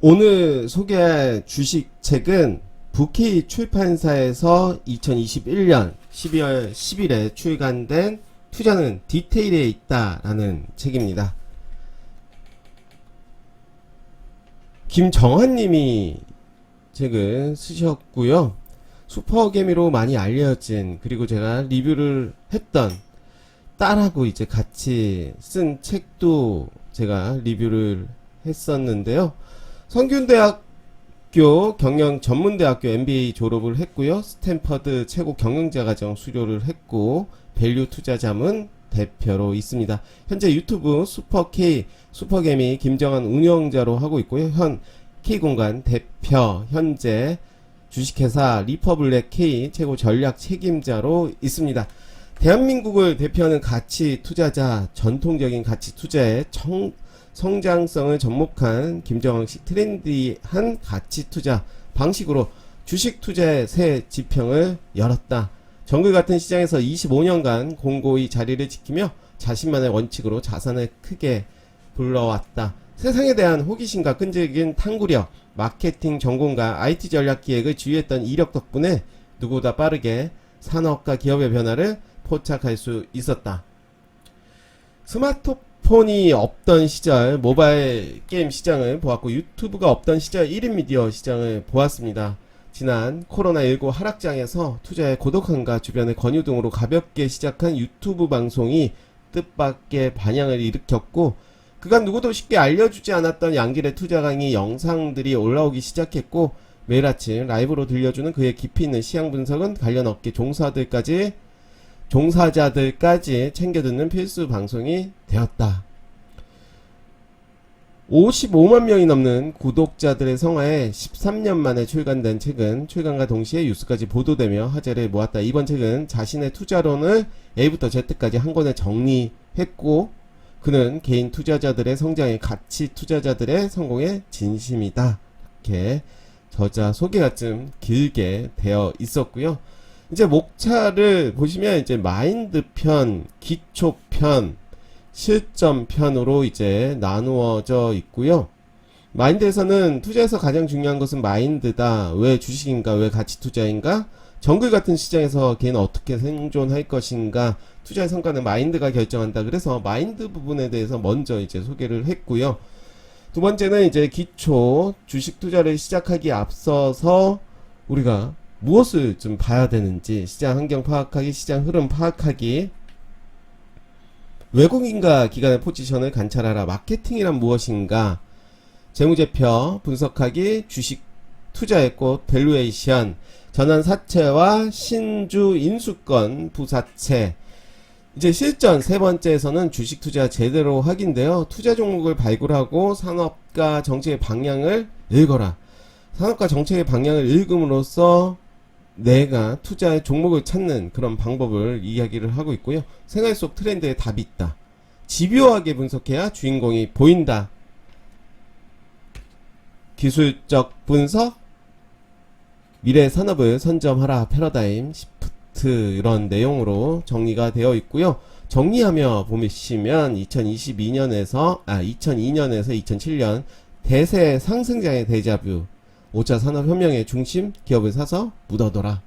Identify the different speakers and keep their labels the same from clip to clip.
Speaker 1: 오늘 소개할 주식책은 부케이 출판사에서 2021년 12월 10일에 출간된 투자는 디테일에 있다라는 책입니다. 김정환님이 책을 쓰셨고요. 슈퍼개미로 많이 알려진, 그리고 제가 리뷰를 했던 딸하고 이제 같이 쓴 책도 제가 리뷰를 했었는데요. 성균대학교 경영전문대학교 MBA 졸업을 했고요. 스탠퍼드 최고 경영자과정 수료를 했고, 밸류 투자자문 대표로 있습니다. 현재 유튜브 슈퍼개미 김정환 운영자로 하고 있고요. 현 K공간 대표, 현재 주식회사 리퍼블랙 K 최고 전략 책임자로 있습니다. 대한민국을 대표하는 가치 투자자, 전통적인 가치 투자의 성장성을 접목한 김정환식 트렌디한 가치 투자 방식으로 주식 투자의 새 지평을 열었다. 정글 같은 시장에서 25년간 공고히 자리를 지키며 자신만의 원칙으로 자산을 크게 불러왔다. 세상에 대한 호기심과 끈질긴 탐구력, 마케팅 전공과 IT 전략 기획을 지휘했던 이력 덕분에 누구보다 빠르게 산업과 기업의 변화를 포착할 수 있었다. 스마트폰이 없던 시절 모바일 게임 시장을 보았고, 유튜브가 없던 시절 1인 미디어 시장을 보았습니다. 지난 코로나19 하락장에서 투자의 고독함과 주변의 권유 등으로 가볍게 시작한 유튜브 방송이 뜻밖의 반향을 일으켰고, 그간 누구도 쉽게 알려주지 않았던 양질의 투자 강의 영상들이 올라오기 시작했고, 매일 아침 라이브로 들려주는 그의 깊이 있는 시향 분석은 관련 업계 종사자들까지 챙겨 듣는 필수 방송이 되었다. 55만 명이 넘는 구독자들의 성화에 13년 만에 출간된 책은 출간과 동시에 뉴스까지 보도되며 화제를 모았다. 이번 책은 자신의 투자론을 A부터 Z까지 한 권에 정리했고, 그는 개인 투자자들의 성장에 가치 투자자들의 성공에 진심이다. 이렇게 저자 소개가 좀 길게 되어 있었고요. 이제 목차를 보시면 이제 마인드 편, 기초 편, 실전 편으로 이제 나누어져 있고요. 마인드에서는 투자에서 가장 중요한 것은 마인드다. 왜 주식인가? 왜 가치 투자인가? 정글 같은 시장에서 걔는 어떻게 생존할 것인가? 투자의 성과는 마인드가 결정한다. 그래서 마인드 부분에 대해서 먼저 이제 소개를 했고요. 두 번째는 이제 기초 주식 투자를 시작하기에 앞서서 우리가 무엇을 좀 봐야 되는지, 시장 환경 파악하기, 시장 흐름 파악하기, 외국인과 기관의 포지션을 관찰하라, 마케팅이란 무엇인가, 재무제표 분석하기, 주식 투자의 꽃 밸류에이션, 전환사채와 신주 인수권 부사채. 이제 실전 세 번째에서는 주식 투자 제대로 하기인데요. 투자 종목을 발굴하고 산업과 정책의 방향을 읽어라. 산업과 정책의 방향을 읽음으로써 내가 투자의 종목을 찾는 그런 방법을 이야기를 하고 있고요. 생활 속 트렌드에 답이 있다. 집요하게 분석해야 주인공이 보인다. 기술적 분석, 미래 산업을 선점하라, 패러다임 시프트, 이런 내용으로 정리가 되어 있고요. 정리하며 보시면 2002년에서 2007년 대세 상승장의 데자뷰, 5차 산업혁명의 중심, 기업을 사서 묻어둬라.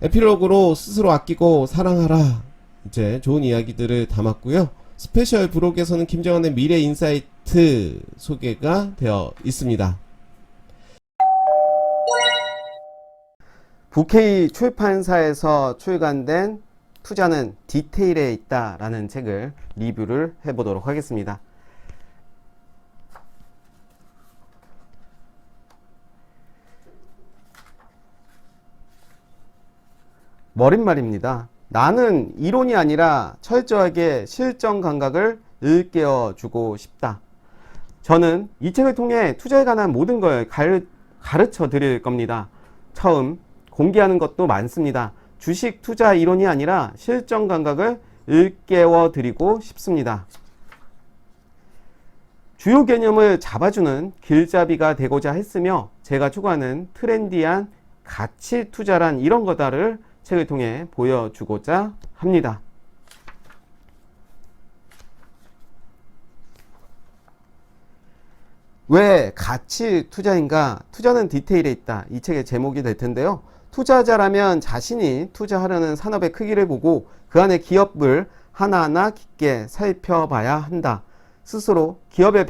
Speaker 1: 에필로그로 스스로 아끼고 사랑하라. 이제 좋은 이야기들을 담았고요. 스페셜 브록에서는 김정환의 미래 인사이트 소개가 되어 있습니다. 부케이 출판사에서 출간된 투자는 디테일에 있다라는 책을 리뷰를 해보도록 하겠습니다. 머릿말입니다. 나는 이론이 아니라 철저하게 실전 감각을 일깨워주고 싶다. 저는 이 책을 통해 투자에 관한 모든 걸 가르쳐 드릴 겁니다. 처음 공개하는 것도 많습니다. 주식 투자 이론이 아니라 실전 감각을 일깨워 드리고 싶습니다. 주요 개념을 잡아주는 길잡이가 되고자 했으며, 제가 추구하는 트렌디한 가치 투자란 이런 거다를 책을 통해 보여주고자 합니다. 왜 가치 투자인가? 투자는 디테일에 있다. 이 책의 제목이 될 텐데요. 투자자라면 자신이 투자하려는 산업의 크기를 보고 그 안에 기업을 하나하나 깊게 살펴봐야 한다. 스스로 기업의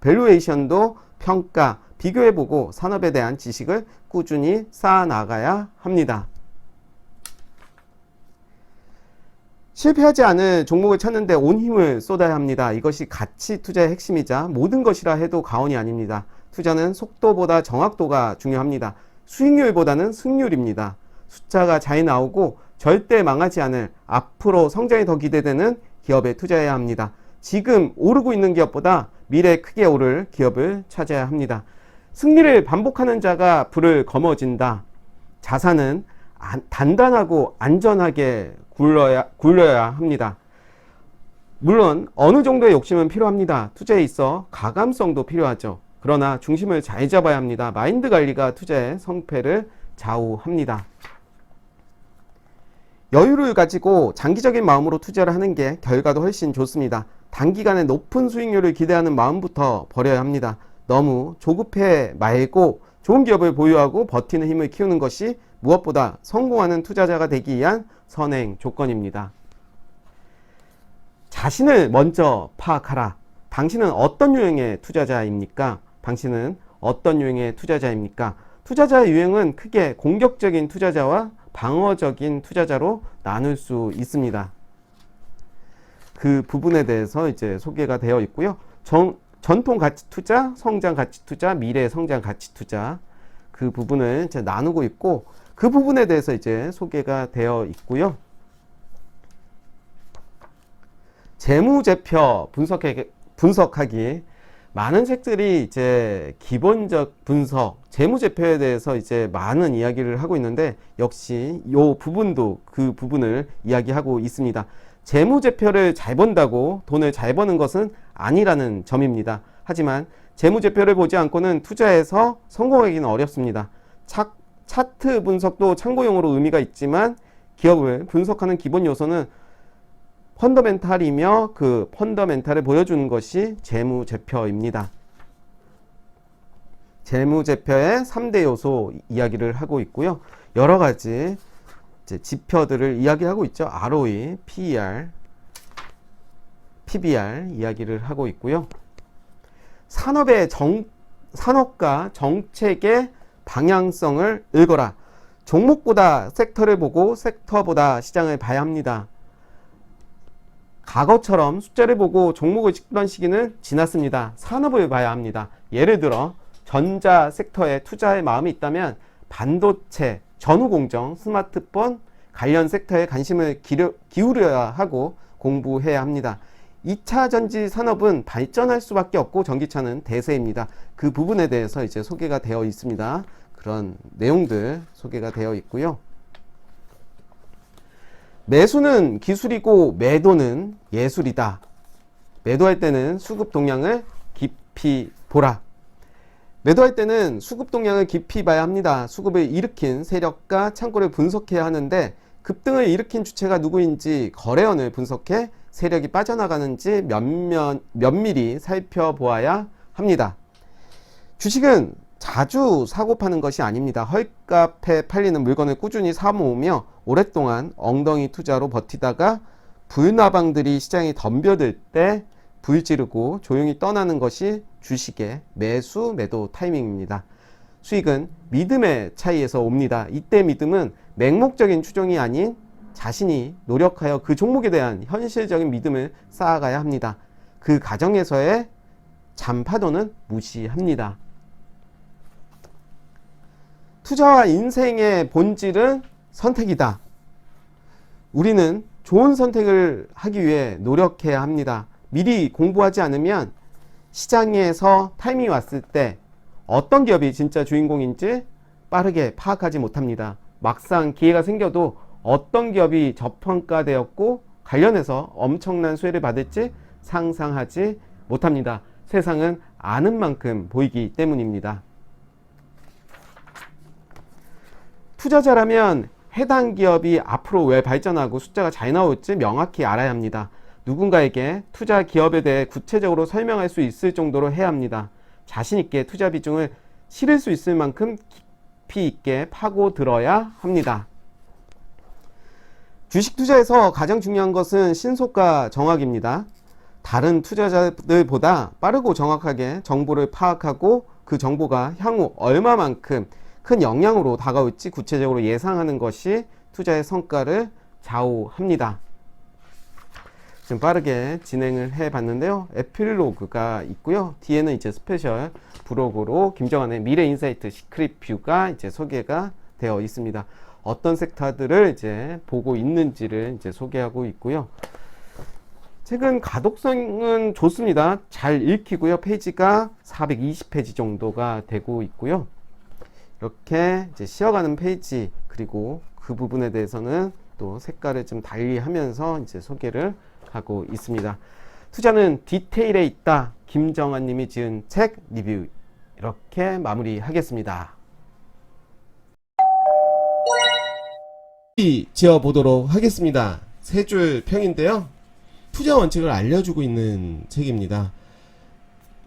Speaker 1: 밸류에이션도 평가, 비교해보고 산업에 대한 지식을 꾸준히 쌓아나가야 합니다. 실패하지 않을 종목을 찾는데 온 힘을 쏟아야 합니다. 이것이 가치 투자의 핵심이자 모든 것이라 해도 과언이 아닙니다. 투자는 속도보다 정확도가 중요합니다. 수익률보다는 승률입니다. 숫자가 잘 나오고 절대 망하지 않을 앞으로 성장이 더 기대되는 기업에 투자해야 합니다. 지금 오르고 있는 기업보다 미래에 크게 오를 기업을 찾아야 합니다. 승리를 반복하는 자가 부를 거머쥔다. 자산은 단단하고 안전하게 굴려야 합니다. 물론 어느 정도의 욕심은 필요합니다. 투자에 있어 가감성도 필요하죠. 그러나 중심을 잘 잡아야 합니다. 마인드 관리가 투자의 성패를 좌우합니다. 여유를 가지고 장기적인 마음으로 투자를 하는 게 결과도 훨씬 좋습니다. 단기간에 높은 수익률을 기대하는 마음부터 버려야 합니다. 너무 조급해 말고 좋은 기업을 보유하고 버티는 힘을 키우는 것이 무엇보다 성공하는 투자자가 되기 위한 선행 조건입니다. 자신을 먼저 파악하라. 당신은 어떤 유형의 투자자입니까? 당신은 어떤 유형의 투자자입니까? 투자자의 유형은 크게 공격적인 투자자와 방어적인 투자자로 나눌 수 있습니다. 그 부분에 대해서 이제 소개가 되어 있고요. 전통 가치 투자, 성장 가치 투자, 미래 성장 가치 투자, 그 부분을 이제 나누고 있고, 그 부분에 대해서 이제 소개가 되어 있고요. 재무제표 분석하기. 많은 책들이 이제 기본적 분석, 재무제표에 대해서 이제 많은 이야기를 하고 있는데, 역시 이 부분도 그 부분을 이야기하고 있습니다. 재무제표를 잘 본다고 돈을 잘 버는 것은 아니라는 점입니다. 하지만 재무제표를 보지 않고는 투자에서 성공하기는 어렵습니다. 차트 분석도 참고용으로 의미가 있지만 기업을 분석하는 기본 요소는 펀더멘탈이며 그 펀더멘탈을 보여주는 것이 재무제표입니다. 재무제표의 3대 요소 이야기를 하고 있고요. 여러 가지 이제 지표들을 이야기하고 있죠. ROE, PER, PBR 이야기를 하고 있고요. 산업과 정책의 방향성을 읽어라. 종목보다 섹터를 보고 섹터보다 시장을 봐야 합니다. 과거처럼 숫자를 보고 종목을 찍던 시기는 지났습니다. 산업을 봐야 합니다. 예를 들어 전자 섹터에 투자할 마음이 있다면 반도체, 전후공정, 스마트폰 관련 섹터에 관심을 기울여야 하고 공부해야 합니다. 2차 전지 산업은 발전할 수밖에 없고 전기차는 대세입니다. 그 부분에 대해서 이제 소개가 되어 있습니다. 그런 내용들 소개가 되어 있고요. 매수는 기술이고 매도는 예술이다. 매도할 때는 수급 동향을 깊이 보라. 매도할 때는 수급 동향을 깊이 봐야 합니다. 수급을 일으킨 세력과 창고를 분석해야 하는데 급등을 일으킨 주체가 누구인지 거래원을 분석해 세력이 빠져나가는지 면밀히 살펴보아야 합니다. 주식은 자주 사고 파는 것이 아닙니다. 헐값에 팔리는 물건을 꾸준히 사모으며 오랫동안 엉덩이 투자로 버티다가 불나방들이 시장에 덤벼들 때 불 지르고 조용히 떠나는 것이 주식의 매수 매도 타이밍입니다. 수익은 믿음의 차이에서 옵니다. 이때 믿음은 맹목적인 추종이 아닌 자신이 노력하여 그 종목에 대한 현실적인 믿음을 쌓아가야 합니다. 그 과정에서의 잔파도는 무시합니다. 투자와 인생의 본질은 선택이다. 우리는 좋은 선택을 하기 위해 노력해야 합니다. 미리 공부하지 않으면 시장에서 타이밍이 왔을 때 어떤 기업이 진짜 주인공인지 빠르게 파악하지 못합니다. 막상 기회가 생겨도 어떤 기업이 저평가되었고 관련해서 엄청난 수혜를 받을지 상상하지 못합니다. 세상은 아는 만큼 보이기 때문입니다. 투자자라면 해당 기업이 앞으로 왜 발전하고 숫자가 잘 나올지 명확히 알아야 합니다.
Speaker 2: 누군가에게 투자 기업에 대해 구체적으로 설명할 수 있을 정도로 해야 합니다. 자신 있게 투자 비중을 실을 수 있을 만큼 깊이 있게 파고들어야 합니다. 주식 투자에서 가장 중요한 것은 신속과 정확입니다. 다른 투자자들보다 빠르고 정확하게 정보를 파악하고 그 정보가 향후 얼마만큼 큰 영향으로 다가올지 구체적으로 예상하는 것이 투자의 성과를 좌우합니다. 지금 빠르게 진행을 해 봤는데요. 에필로그가 있고요. 뒤에는 이제 스페셜 브로그로 김정환의 미래 인사이트 시크릿 뷰가 이제 소개가 되어 있습니다. 어떤 섹터들을 이제 보고 있는지를 이제 소개하고 있고요. 책은 가독성은 좋습니다. 잘 읽히고요. 페이지가 420페이지 정도가 되고 있고요. 이렇게 이제 쉬어가는 페이지, 그리고 그 부분에 대해서는 또 색깔을 좀 달리하면서 이제 소개를 하고 있습니다. 투자는 디테일에 있다. 김정환 님이 지은 책 리뷰 이렇게 마무리하겠습니다.
Speaker 1: 지어보도록 하겠습니다. 세 줄 평인데요. 투자 원칙을 알려주고 있는 책입니다.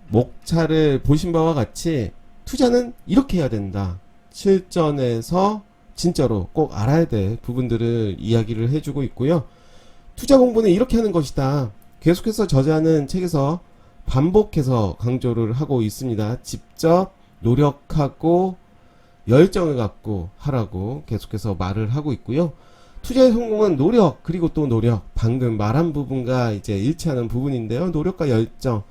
Speaker 1: 목차를 보신 바와 같이 투자는 이렇게 해야 된다. 실전에서 진짜로 꼭 알아야 될 부분들을 이야기를 해주고 있고요. 투자 공부는 이렇게 하는 것이다. 계속해서 저자는 책에서 반복해서 강조를 하고 있습니다. 직접 노력하고 열정을 갖고 하라고 계속해서 말을 하고 있고요. 투자의 성공은 노력, 그리고 또 노력. 방금 말한 부분과 이제 일치하는 부분인데요. 노력과 열정.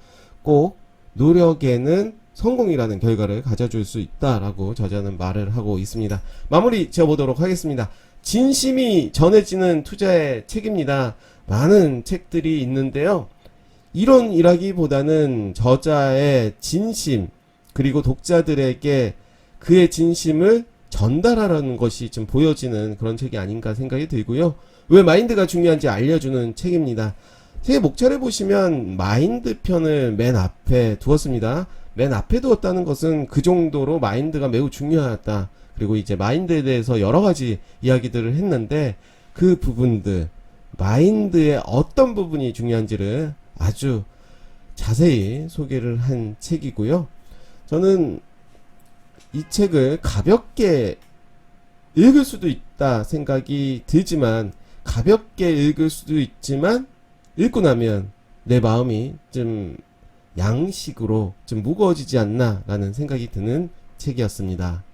Speaker 1: 꼭 노력에는 성공이라는 결과를 가져줄 수 있다라고 저자는 말을 하고 있습니다. 마무리 지어보도록 하겠습니다. 진심이 전해지는 투자의 책입니다. 많은 책들이 있는데요. 이론이라기보다는 저자의 진심, 그리고 독자들에게 그의 진심을 전달하라는 것이 좀 보여지는 그런 책이 아닌가 생각이 들고요. 왜 마인드가 중요한지 알려주는 책입니다. 책의 목차를 보시면 마인드 편을 맨 앞에 두었습니다. 맨 앞에 두었다는 것은 그 정도로 마인드가 매우 중요하다. 그리고 이제 마인드에 대해서 여러 가지 이야기들을 했는데 그 부분들, 마인드의 어떤 부분이 중요한지를 아주 자세히 소개를 한 책이고요. 저는 이 책을 가볍게 읽을 수도 있다 생각이 들지만, 가볍게 읽을 수도 있지만 읽고 나면 내 마음이 좀 양식으로 좀 무거워지지 않나 라는 생각이 드는 책이었습니다.